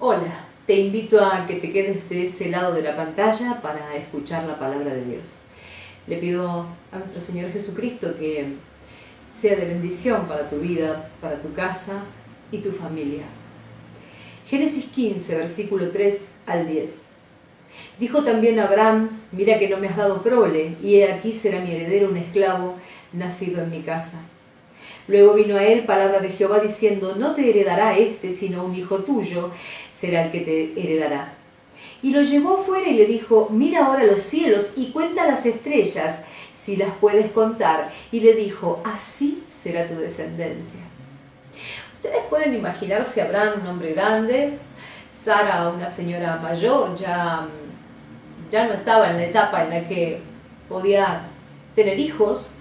Hola, te invito a que te quedes de ese lado de la pantalla para escuchar la palabra de Dios. Le pido a nuestro Señor Jesucristo que sea de bendición para tu vida, para tu casa y tu familia. Génesis 15, versículo 3 al 10. Dijo también Abraham: mira que no me has dado prole, y he aquí será mi heredero un esclavo nacido en mi casa. Luego vino a él palabra de Jehová diciendo: no te heredará este, sino un hijo tuyo será el que te heredará. Y lo llevó afuera y le dijo: mira ahora los cielos y cuenta las estrellas, si las puedes contar. Y le dijo: así será tu descendencia. Ustedes pueden imaginarse a Abraham, un hombre grande, Sara, una señora mayor, ya no estaba en la etapa en la que podía tener hijos.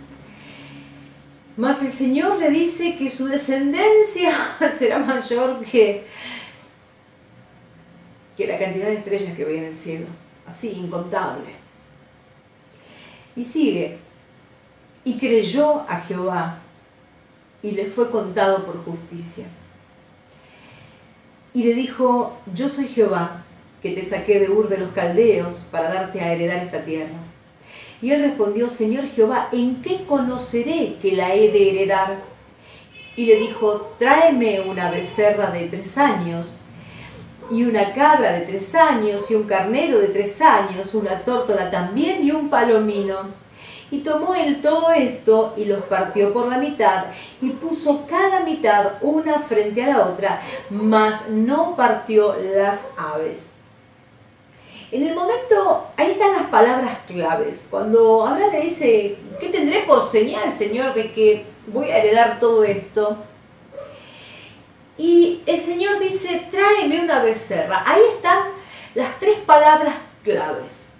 Mas el Señor le dice que su descendencia será mayor que la cantidad de estrellas que ve en el cielo, así, incontable. Y sigue: y creyó a Jehová, y le fue contado por justicia. Y le dijo: yo soy Jehová, que te saqué de Ur de los Caldeos para darte a heredar esta tierra. Y él respondió: Señor Jehová, ¿en qué conoceré que la he de heredar? Y le dijo: tráeme una becerra de 3 años, y una cabra de 3 años, y un carnero de 3 años, una tórtola también, y un palomino. Y tomó él todo esto, y los partió por la mitad, y puso cada mitad una frente a la otra, mas no partió las aves. En el momento, ahí están las palabras claves. Cuando Abraham le dice: ¿qué tendré por señal, Señor, de que voy a heredar todo esto? Y el Señor dice: tráeme una becerra. Ahí están las 3 palabras claves.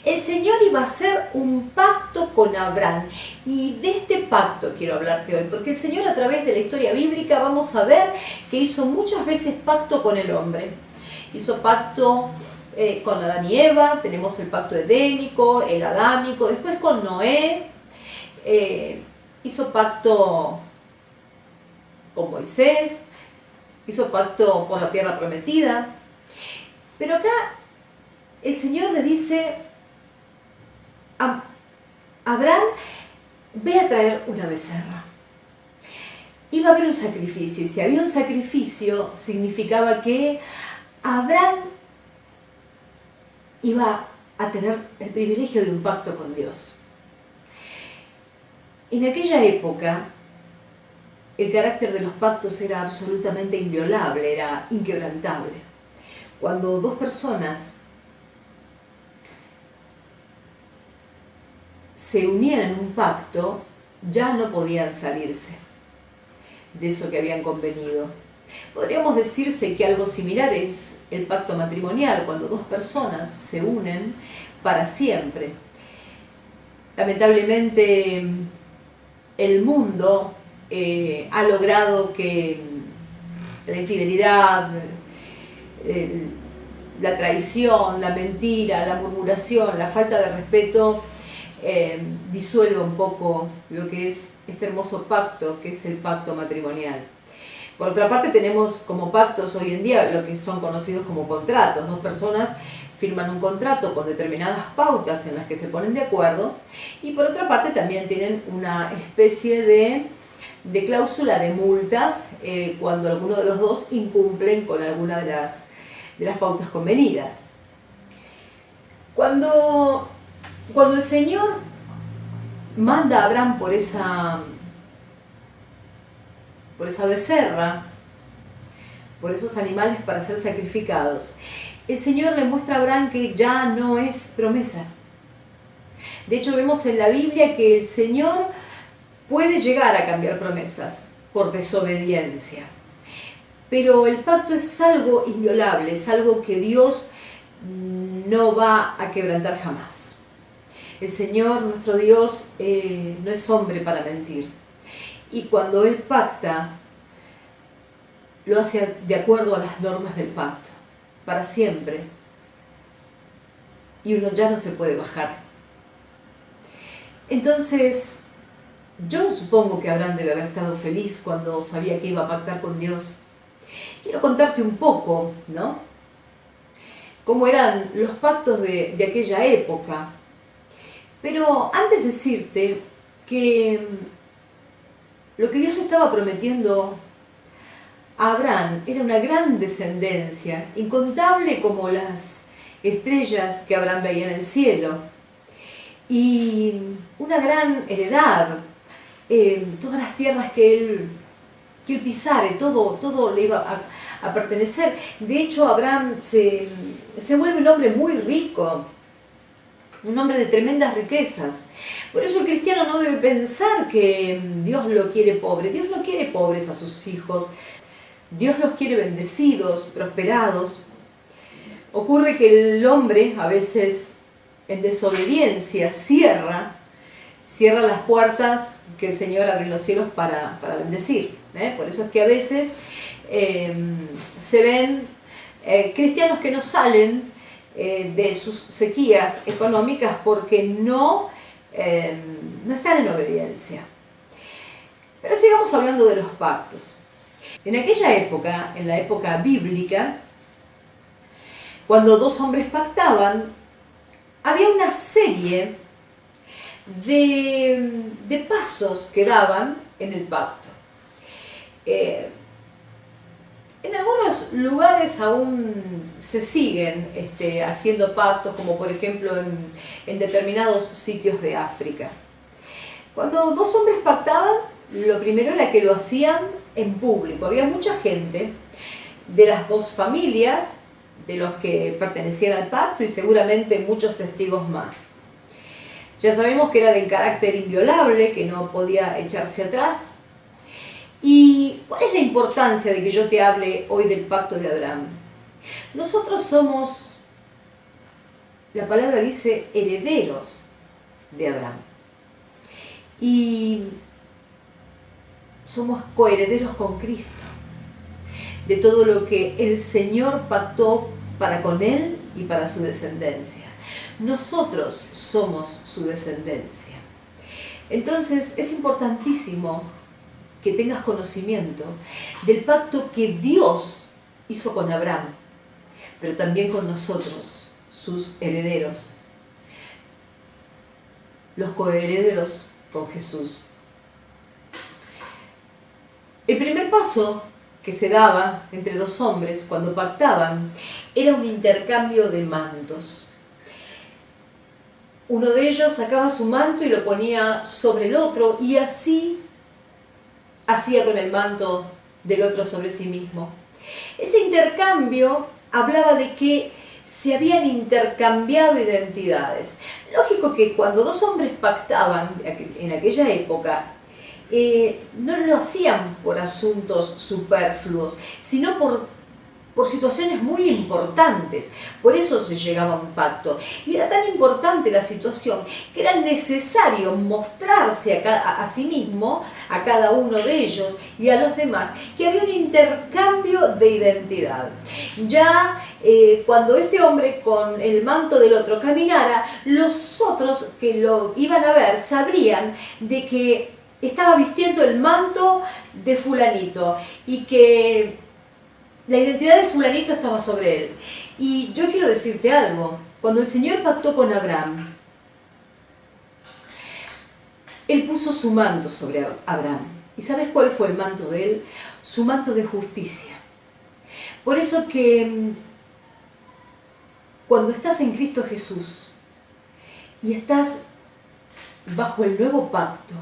El Señor iba a hacer un pacto con Abraham. Y de este pacto quiero hablarte hoy, porque el Señor, a través de la historia bíblica, vamos a ver que hizo muchas veces pacto con el hombre. Hizo pacto con Adán y Eva, tenemos el pacto edénico, el adámico, después con Noé, hizo pacto con Moisés, hizo pacto por la tierra prometida. Pero acá el Señor le dice a Abraham: ve a traer una becerra. Iba a haber un sacrificio, y si había un sacrificio, significaba que Abraham iba a tener el privilegio de un pacto con Dios. En aquella época, el carácter de los pactos era absolutamente inviolable, era inquebrantable. Cuando 2 personas se unían en un pacto, ya no podían salirse de eso que habían convenido. Podríamos decirse que algo similar es el pacto matrimonial, cuando 2 personas se unen para siempre. Lamentablemente, el mundo ha logrado que la infidelidad, la traición, la mentira, la murmuración, la falta de respeto disuelva un poco lo que es este hermoso pacto que es el pacto matrimonial. Por otra parte, tenemos como pactos hoy en día lo que son conocidos como contratos. 2 personas firman un contrato con determinadas pautas en las que se ponen de acuerdo, y por otra parte también tienen una especie de cláusula de multas cuando alguno de los 2 incumplen con alguna de las pautas convenidas. Cuando el Señor manda a Abraham por esa becerra, por esos animales para ser sacrificados, el Señor le muestra a Abraham que ya no es promesa. De hecho, vemos en la Biblia que el Señor puede llegar a cambiar promesas por desobediencia. Pero el pacto es algo inviolable, es algo que Dios no va a quebrantar jamás. El Señor, nuestro Dios, no es hombre para mentir. Y cuando Él pacta, lo hace de acuerdo a las normas del pacto, para siempre. Y uno ya no se puede bajar. Entonces, yo supongo que Abraham debe haber estado feliz cuando sabía que iba a pactar con Dios. Quiero contarte un poco, ¿no?, cómo eran los pactos de aquella época. Pero antes de decirte que lo que Dios le estaba prometiendo a Abraham era una gran descendencia, incontable como las estrellas que Abraham veía en el cielo, y una gran heredad, todas las tierras que él pisare, todo le iba a pertenecer. De hecho, Abraham se vuelve un hombre muy rico, un hombre de tremendas riquezas. Por eso el cristiano no debe pensar que Dios lo quiere pobre. Dios no quiere pobres a sus hijos. Dios los quiere bendecidos, prosperados. Ocurre que el hombre, a veces en desobediencia, cierra las puertas que el Señor abre en los cielos para bendecir. Por eso es que a veces se ven cristianos que no salen de sus sequías económicas porque no están en obediencia. Pero sigamos hablando de los pactos. En aquella época, en la época bíblica, cuando dos hombres pactaban, había una serie de pasos que daban en el pacto. En algunos lugares aún se siguen haciendo pactos, como por ejemplo en determinados sitios de África. Cuando dos hombres pactaban, lo primero era que lo hacían en público. Había mucha gente de las dos familias, de los que pertenecían al pacto, y seguramente muchos testigos más. Ya sabemos que era de carácter inviolable, que no podía echarse atrás. ¿Y cuál es la importancia de que yo te hable hoy del pacto de Abraham? Nosotros somos, la palabra dice, herederos de Abraham. Y somos coherederos con Cristo, de todo lo que el Señor pactó para con Él y para su descendencia. Nosotros somos su descendencia. Entonces es importantísimo que tengas conocimiento del pacto que Dios hizo con Abraham, pero también con nosotros, sus herederos, los coherederos con Jesús. El primer paso que se daba entre dos hombres cuando pactaban era un intercambio de mantos. Uno de ellos sacaba su manto y lo ponía sobre el otro, y así hacía con el manto del otro sobre sí mismo. Ese intercambio hablaba de que se habían intercambiado identidades. Lógico que cuando dos hombres pactaban en aquella época, no lo hacían por asuntos superfluos, sino por situaciones muy importantes. Por eso se llegaba a un pacto. Y era tan importante la situación que era necesario mostrarse a sí mismo, a cada uno de ellos y a los demás, que había un intercambio de identidad. Ya cuando este hombre con el manto del otro caminara, los otros que lo iban a ver sabrían de que estaba vistiendo el manto de fulanito y que la identidad de fulanito estaba sobre él. Y yo quiero decirte algo. Cuando el Señor pactó con Abraham, Él puso su manto sobre Abraham. ¿Y sabes cuál fue el manto de él? Su manto de justicia. Por eso que cuando estás en Cristo Jesús y estás bajo el nuevo pacto,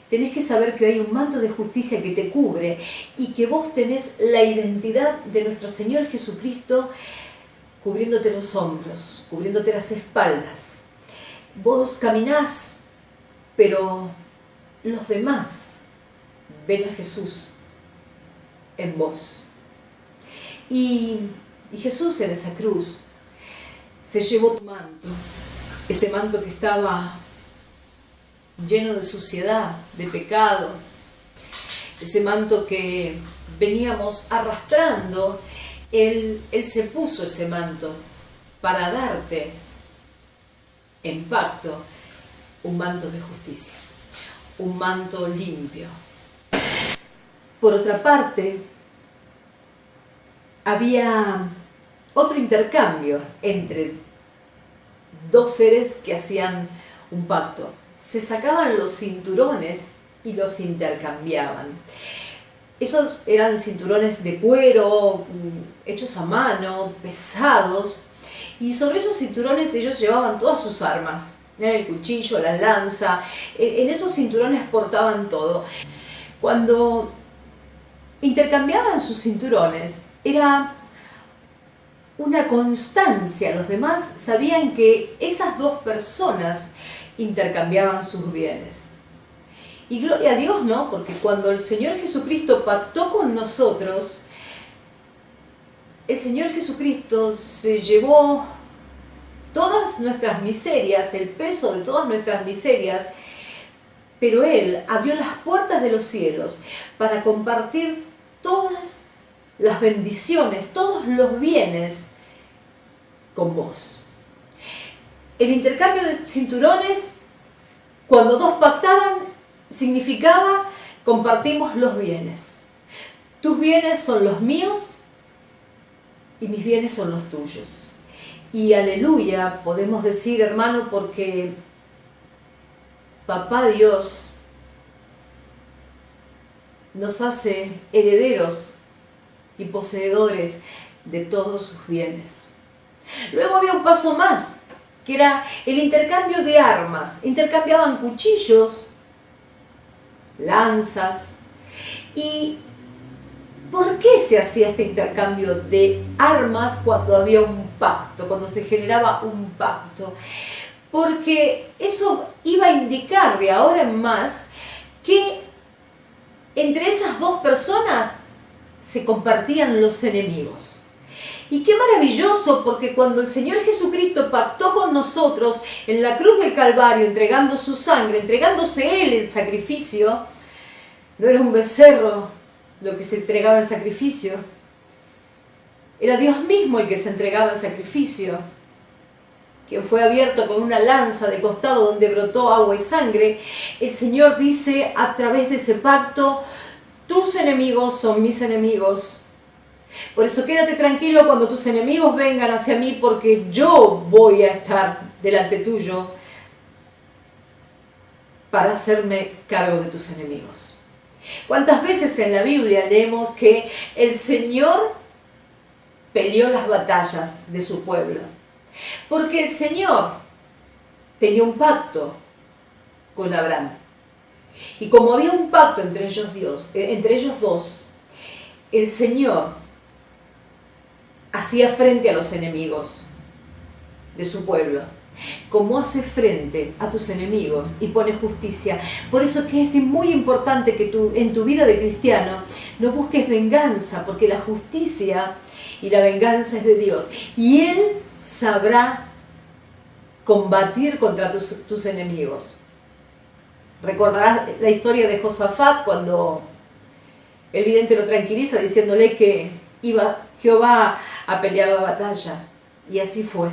tenés que saber que hay un manto de justicia que te cubre y que vos tenés la identidad de nuestro Señor Jesucristo cubriéndote los hombros, cubriéndote las espaldas. Vos caminás, pero los demás ven a Jesús en vos. Y Jesús en esa cruz se llevó tu manto, ese manto que estaba lleno de suciedad, de pecado, ese manto que veníamos arrastrando. Él se puso ese manto para darte en pacto un manto de justicia, un manto limpio. Por otra parte, había otro intercambio entre dos seres que hacían un pacto. Se sacaban los cinturones y los intercambiaban. Esos eran cinturones de cuero, hechos a mano, pesados, y sobre esos cinturones ellos llevaban todas sus armas, el cuchillo, la lanza, en esos cinturones portaban todo. Cuando intercambiaban sus cinturones, era una constancia. Los demás sabían que esas dos personas intercambiaban sus bienes. Y gloria a Dios, ¿no? Porque cuando el Señor Jesucristo pactó con nosotros, el Señor Jesucristo se llevó todas nuestras miserias, el peso de todas nuestras miserias, pero Él abrió las puertas de los cielos para compartir todas las bendiciones, todos los bienes con vos. El intercambio de cinturones, cuando dos pactaban, significaba compartimos los bienes. Tus bienes son los míos y mis bienes son los tuyos. Y aleluya, podemos decir, hermano, porque Papá Dios nos hace herederos y poseedores de todos sus bienes. Luego había un paso más, que era el intercambio de armas. Intercambiaban cuchillos, lanzas. ¿Y por qué se hacía este intercambio de armas cuando había un pacto, cuando se generaba un pacto? Porque eso iba a indicar de ahora en más que entre esas dos personas se compartían los enemigos. Y qué maravilloso, porque cuando el Señor Jesucristo pactó con nosotros en la cruz del Calvario, entregando su sangre, entregándose Él en sacrificio, no era un becerro lo que se entregaba en sacrificio, era Dios mismo el que se entregaba en sacrificio, quien fue abierto con una lanza de costado donde brotó agua y sangre. El Señor dice a través de ese pacto: tus enemigos son mis enemigos. Por eso quédate tranquilo cuando tus enemigos vengan hacia mí, porque yo voy a estar delante tuyo para hacerme cargo de tus enemigos. ¿Cuántas veces en la Biblia leemos que el Señor peleó las batallas de su pueblo? Porque el Señor tenía un pacto con Abraham. Y como había un pacto entre ellos dos, el Señor hacía frente a los enemigos de su pueblo, como hace frente a tus enemigos y pone justicia. Por eso que es muy importante que tú, en tu vida de cristiano, no busques venganza, porque la justicia y la venganza es de Dios. Y Él sabrá combatir contra tus enemigos. Recordarás la historia de Josafat, cuando el vidente lo tranquiliza diciéndole que iba Jehová a pelear la batalla. Y así fue.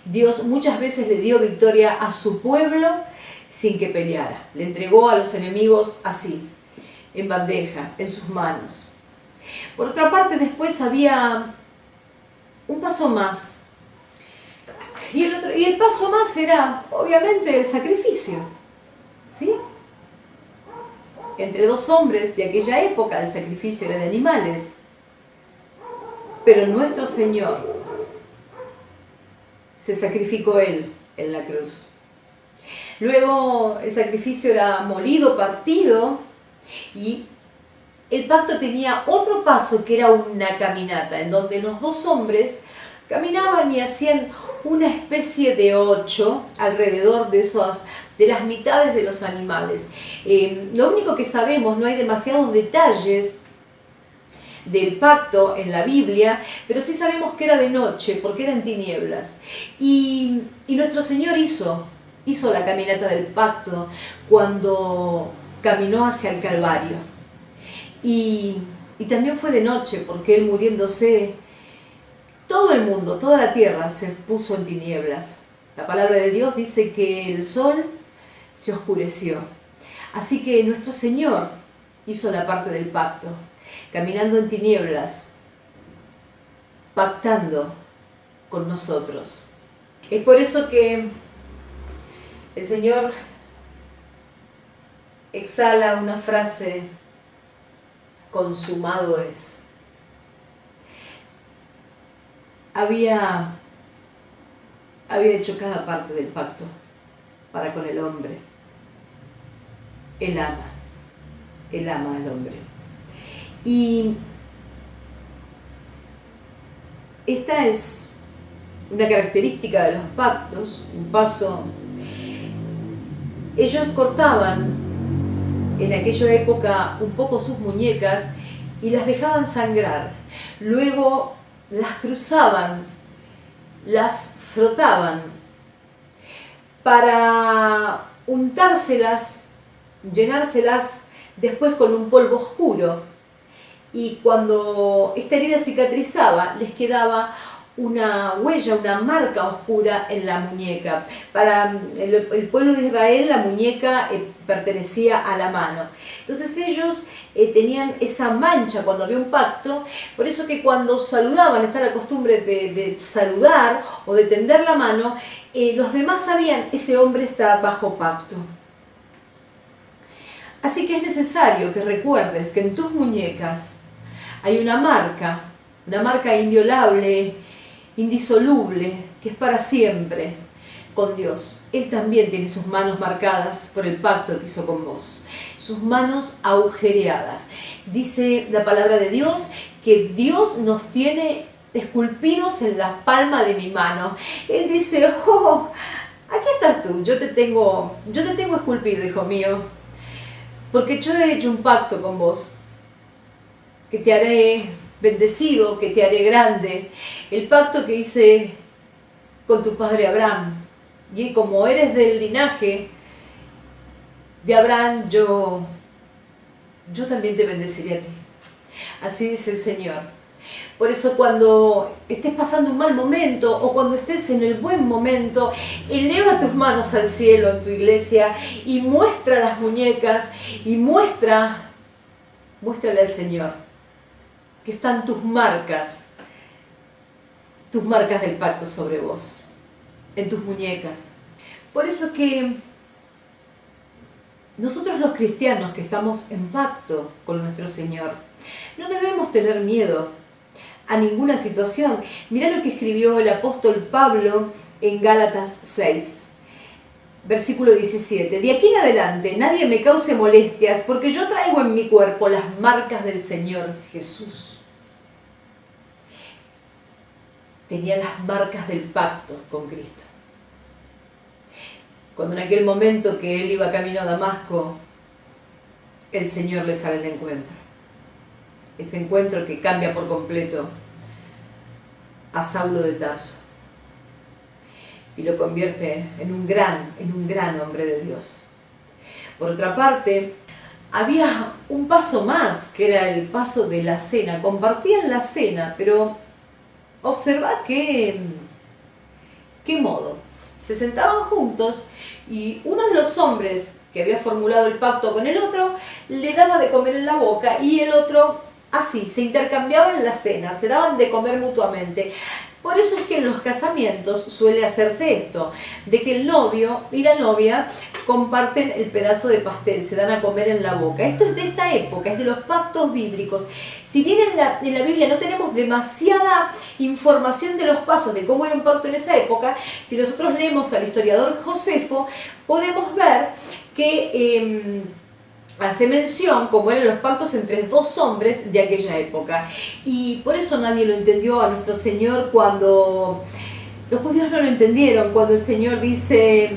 Dios muchas veces le dio victoria a su pueblo sin que peleara. Le entregó a los enemigos así, en bandeja, en sus manos. Por otra parte, después había un paso más. Y el paso más era, obviamente, el sacrificio. ¿Sí? Entre dos hombres de aquella época, el sacrificio era de animales. Pero nuestro Señor se sacrificó Él en la cruz. Luego el sacrificio era molido, partido, y el pacto tenía otro paso que era una caminata, en donde los dos hombres caminaban y hacían una especie de 8 alrededor de las mitades de los animales. Lo único que sabemos, no hay demasiados detalles del pacto en la Biblia, pero sí sabemos que era de noche, porque era en tinieblas. Y nuestro Señor hizo la caminata del pacto cuando caminó hacia el Calvario. Y también fue de noche, porque Él muriéndose, todo el mundo, toda la tierra se puso en tinieblas. La palabra de Dios dice que el sol se oscureció. Así que nuestro Señor hizo la parte del pacto, caminando en tinieblas, pactando con nosotros. Es por eso que el Señor exhala una frase: consumado es. Había hecho cada parte del pacto para con el hombre. Él ama al hombre. Y esta es una característica de los pactos, un paso. Ellos cortaban en aquella época un poco sus muñecas y las dejaban sangrar. Luego las cruzaban, las frotaban para untárselas, llenárselas después con un polvo oscuro. Y cuando esta herida cicatrizaba, les quedaba una huella, una marca oscura en la muñeca. Para el pueblo de Israel la muñeca pertenecía a la mano. Entonces ellos tenían esa mancha cuando había un pacto, por eso que cuando saludaban, está la costumbre de saludar o de tender la mano, los demás sabían, ese hombre está bajo pacto. Así que es necesario que recuerdes que en tus muñecas hay una marca inviolable, indisoluble, que es para siempre con Dios. Él también tiene sus manos marcadas por el pacto que hizo con vos, sus manos agujereadas. Dice la palabra de Dios que Dios nos tiene esculpidos en la palma de mi mano. Él dice: oh, aquí estás tú, yo te tengo esculpido, hijo mío, porque yo he hecho un pacto con vos, que te haré bendecido, que te haré grande. El pacto que hice con tu padre Abraham. Y como eres del linaje de Abraham, yo también te bendeciré a ti. Así dice el Señor. Por eso cuando estés pasando un mal momento o cuando estés en el buen momento, eleva tus manos al cielo en tu iglesia y muestra las muñecas y muéstrale al Señor que están tus marcas del pacto sobre vos, en tus muñecas. Por eso que nosotros los cristianos que estamos en pacto con nuestro Señor, no debemos tener miedo a ninguna situación. Mirá lo que escribió el apóstol Pablo en Gálatas 6, versículo 17. De aquí en adelante nadie me cause molestias, porque yo traigo en mi cuerpo las marcas del Señor Jesús. Tenía las marcas del pacto con Cristo. Cuando en aquel momento que él iba camino a Damasco, el Señor le sale al encuentro. Ese encuentro que cambia por completo a Saulo de Tarso y lo convierte en un gran hombre de Dios. Por otra parte, había un paso más, que era el paso de la cena. Compartían la cena, pero observa qué modo. Se sentaban juntos y uno de los hombres que había formulado el pacto con el otro le daba de comer en la boca y el otro así, se intercambiaban la cena, se daban de comer mutuamente. Por eso es que en los casamientos suele hacerse esto, de que el novio y la novia comparten el pedazo de pastel, se dan a comer en la boca. Esto es de esta época, es de los pactos bíblicos. Si bien en la Biblia no tenemos demasiada información de los pasos de cómo era un pacto en esa época, si nosotros leemos al historiador Josefo, podemos ver que hace mención como eran los pactos entre dos hombres de aquella época. Y por eso nadie lo entendió a nuestro Señor cuando los judíos no lo entendieron, cuando el Señor dice: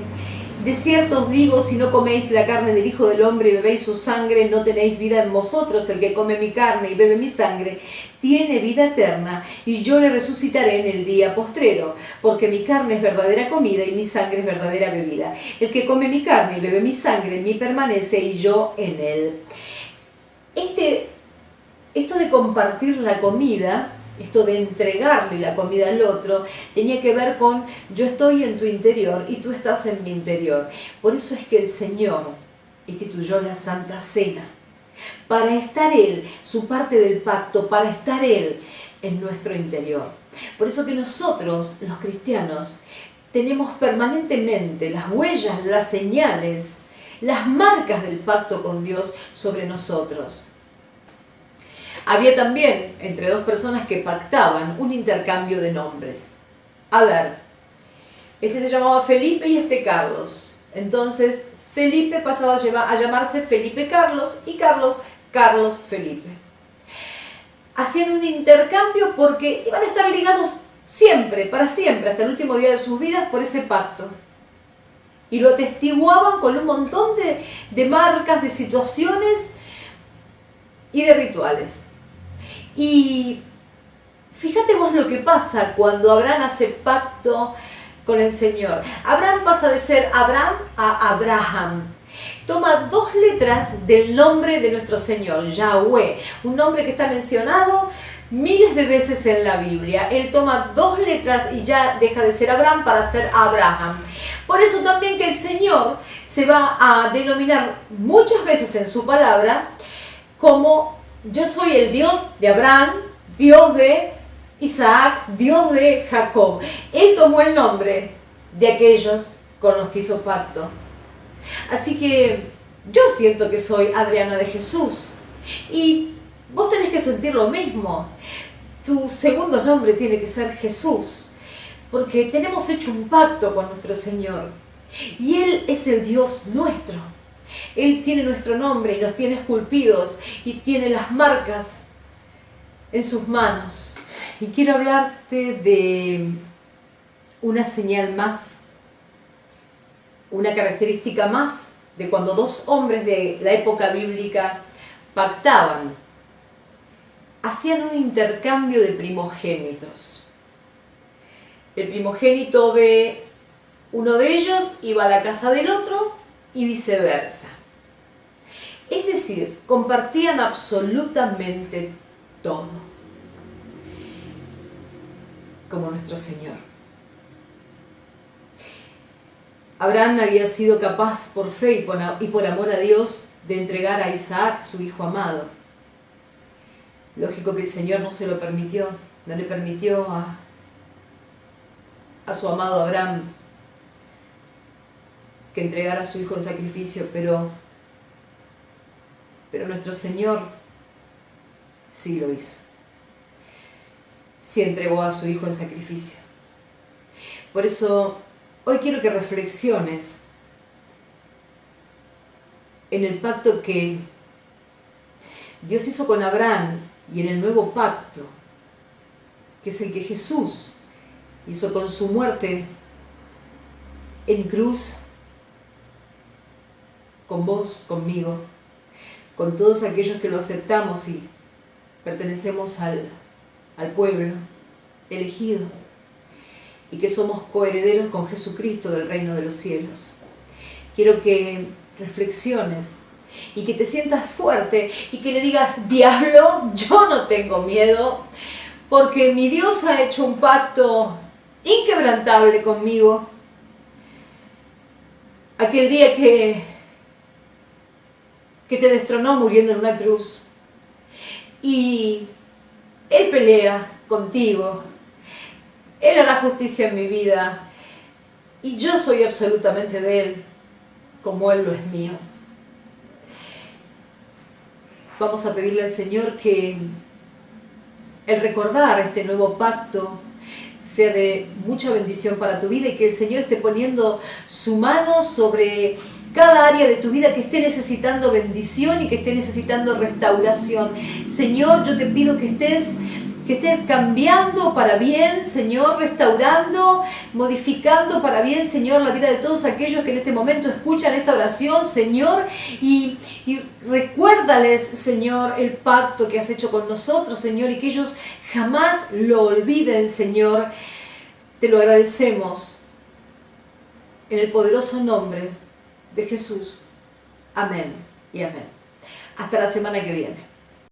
de cierto os digo, si no coméis la carne del Hijo del Hombre y bebéis su sangre, no tenéis vida en vosotros. El que come mi carne y bebe mi sangre tiene vida eterna, y yo le resucitaré en el día postrero, porque mi carne es verdadera comida y mi sangre es verdadera bebida. El que come mi carne y bebe mi sangre en mí permanece y yo en él. Esto de compartir la comida, esto de entregarle la comida al otro, tenía que ver con: yo estoy en tu interior y tú estás en mi interior. Por eso es que el Señor instituyó la Santa Cena, para estar Él, su parte del pacto, para estar Él en nuestro interior. Por eso que nosotros, los cristianos, tenemos permanentemente las huellas, las señales, las marcas del pacto con Dios sobre nosotros. Había también entre dos personas que pactaban un intercambio de nombres. A ver, este se llamaba Felipe y este Carlos. Entonces Felipe pasaba a llamarse Felipe Carlos y Carlos Felipe. Hacían un intercambio porque iban a estar ligados siempre, para siempre, hasta el último día de sus vidas por ese pacto. Y lo atestiguaban con un montón de marcas, de situaciones y de rituales. Y fíjate vos lo que pasa cuando Abraham hace pacto con el Señor. Abraham pasa de ser Abraham a Abraham. Toma 2 letras del nombre de nuestro Señor, Yahweh, un nombre que está mencionado miles de veces en la Biblia. Él toma 2 letras y ya deja de ser Abraham para ser Abraham. Por eso también que el Señor se va a denominar muchas veces en su palabra como yo soy el Dios de Abraham, Dios de Isaac, Dios de Jacob. Él tomó el nombre de aquellos con los que hizo pacto. Así que yo siento que soy Adriana de Jesús y vos tenés que sentir lo mismo. Tu segundo nombre tiene que ser Jesús, porque tenemos hecho un pacto con nuestro Señor y Él es el Dios nuestro. Él tiene nuestro nombre y nos tiene esculpidos y tiene las marcas en sus manos. Y quiero hablarte de una señal más, una característica más de cuando 2 hombres de la época bíblica pactaban. Hacían un intercambio de primogénitos. El primogénito de uno de ellos iba a la casa del otro y viceversa. Es decir, compartían absolutamente todo, como nuestro Señor. Abraham había sido capaz por fe y por amor a Dios de entregar a Isaac, su hijo amado. Lógico que el Señor no se lo permitió, no le permitió a su amado Abraham que entregara a su hijo en sacrificio, pero nuestro Señor sí lo hizo. Sí entregó a su hijo en sacrificio. Por eso hoy quiero que reflexiones en el pacto que Dios hizo con Abraham y en el nuevo pacto, que es el que Jesús hizo con su muerte en cruz, con vos, conmigo, con todos aquellos que lo aceptamos y pertenecemos al pueblo elegido y que somos coherederos con Jesucristo del reino de los cielos. Quiero que reflexiones y que te sientas fuerte y que le digas: diablo, yo no tengo miedo, porque mi Dios ha hecho un pacto inquebrantable conmigo. Aquel día que te destronó muriendo en una cruz, y Él pelea contigo, Él hará justicia en mi vida, y yo soy absolutamente de Él, como Él lo es mío. Vamos a pedirle al Señor que el recordar este nuevo pacto sea de mucha bendición para tu vida y que el Señor esté poniendo su mano sobre cada área de tu vida que esté necesitando bendición y que esté necesitando restauración. Señor, yo te pido que estés cambiando para bien, Señor, restaurando, modificando para bien, Señor, la vida de todos aquellos que en este momento escuchan esta oración, Señor, y recuérdales, Señor, el pacto que has hecho con nosotros, Señor, y que ellos jamás lo olviden, Señor. Te lo agradecemos en el poderoso nombre de Jesús. Amén y amén. Hasta la semana que viene.